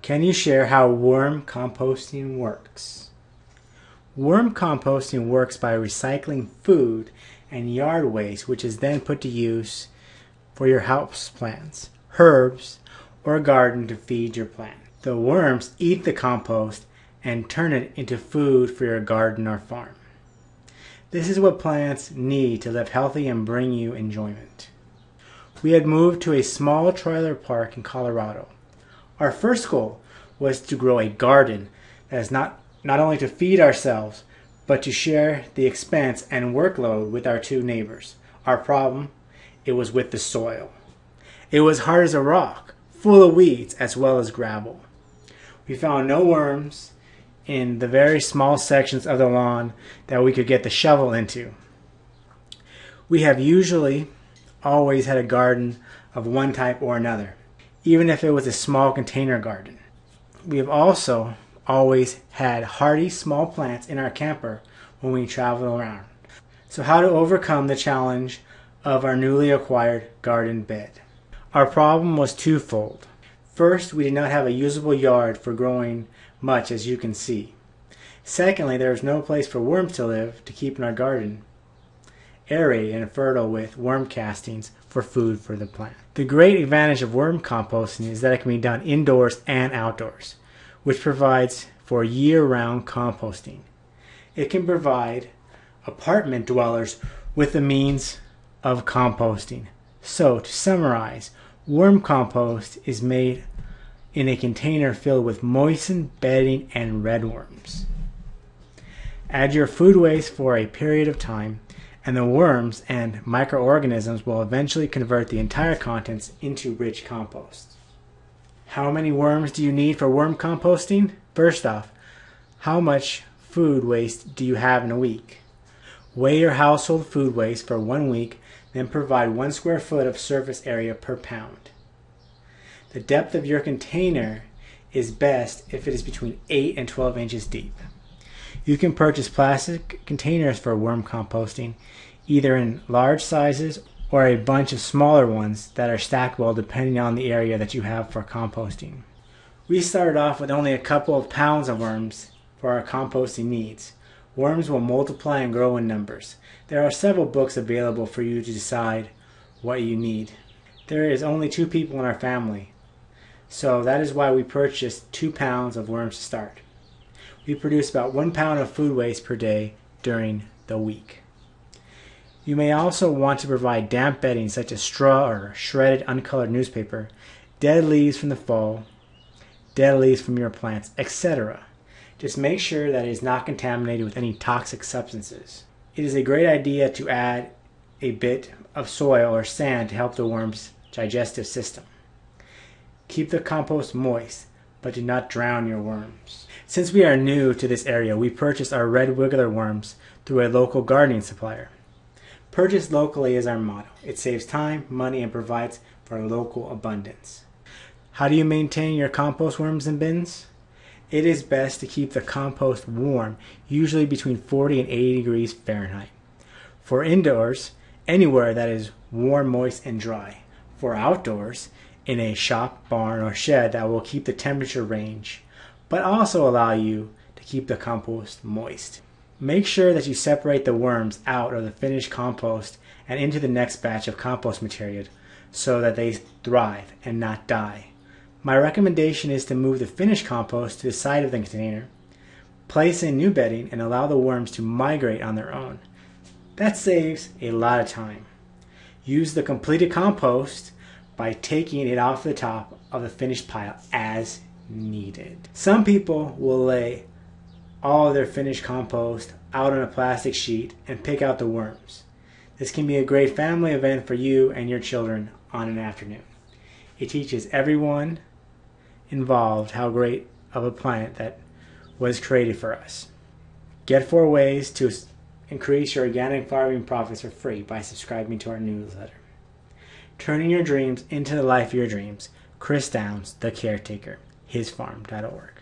Can you share how worm composting works? Worm composting works by recycling food and yard waste, which is then put to use for your house plants, herbs, or garden to feed your plant. The worms eat the compost and turn it into food for your garden or farm. This is what plants need to live healthy and bring you enjoyment. We had moved to a small trailer park in Colorado. Our first goal was to grow a garden that is not only to feed ourselves, but to share the expense and workload with our two neighbors. Our problem, it was with the soil. It was hard as a rock, full of weeds as well as gravel. We found no worms in the very small sections of the lawn that we could get the shovel into. We have usually always had a garden of one type or another, even if it was a small container garden. We have also always had hardy small plants in our camper when we travel around. So how to overcome the challenge of our newly acquired garden bed? Our problem was twofold. First, we did not have a usable yard for growing much, as you can see. Secondly, there was no place for worms to live to keep in our garden aerated and fertile with worm castings for food for the plant. The great advantage of worm composting is that it can be done indoors and outdoors, which provides for year-round composting. It can provide apartment dwellers with the means of composting. So, to summarize, worm compost is made in a container filled with moistened bedding and redworms. Add your food waste for a period of time, and the worms and microorganisms will eventually convert the entire contents into rich compost. How many worms do you need for worm composting? First off, how much food waste do you have in a week? Weigh your household food waste for 1 week, then provide 1 square foot of surface area per pound. The depth of your container is best if it is between 8 and 12 inches deep. You can purchase plastic containers for worm composting, either in large sizes or a bunch of smaller ones that are stackable depending on the area that you have for composting. We started off with only a couple of pounds of worms for our composting needs. Worms will multiply and grow in numbers. There are several books available for you to decide what you need. There is only 2 people in our family, so that is why we purchased 2 pounds of worms to start. We produce about 1 pound of food waste per day during the week. You may also want to provide damp bedding such as straw or shredded uncolored newspaper, dead leaves from the fall, dead leaves from your plants, etc. Just make sure that it is not contaminated with any toxic substances. It is a great idea to add a bit of soil or sand to help the worm's digestive system. Keep the compost moist, but do not drown your worms. Since we are new to this area, we purchased our red wiggler worms through a local gardening supplier. Purchase locally is our motto. It saves time, money, and provides for local abundance. How do you maintain your compost worms in bins? It is best to keep the compost warm, usually between 40 and 80 degrees Fahrenheit. For indoors, anywhere that is warm, moist, and dry. For outdoors, in a shop, barn, or shed that will keep the temperature range, but also allow you to keep the compost moist. Make sure that you separate the worms out of the finished compost and into the next batch of compost material so that they thrive and not die. My recommendation is to move the finished compost to the side of the container, place in new bedding, and allow the worms to migrate on their own. That saves a lot of time. Use the completed compost by taking it off the top of the finished pile as needed. Some people will lay all of their finished compost out on a plastic sheet and pick out the worms. This can be a great family event for you and your children on an afternoon. It teaches everyone involved how great of a planet that was created for us. Get 4 ways to increase your organic farming profits for free by subscribing to our newsletter. Turning your dreams into the life of your dreams. Chris Downs, the caretaker, hisfarm.org.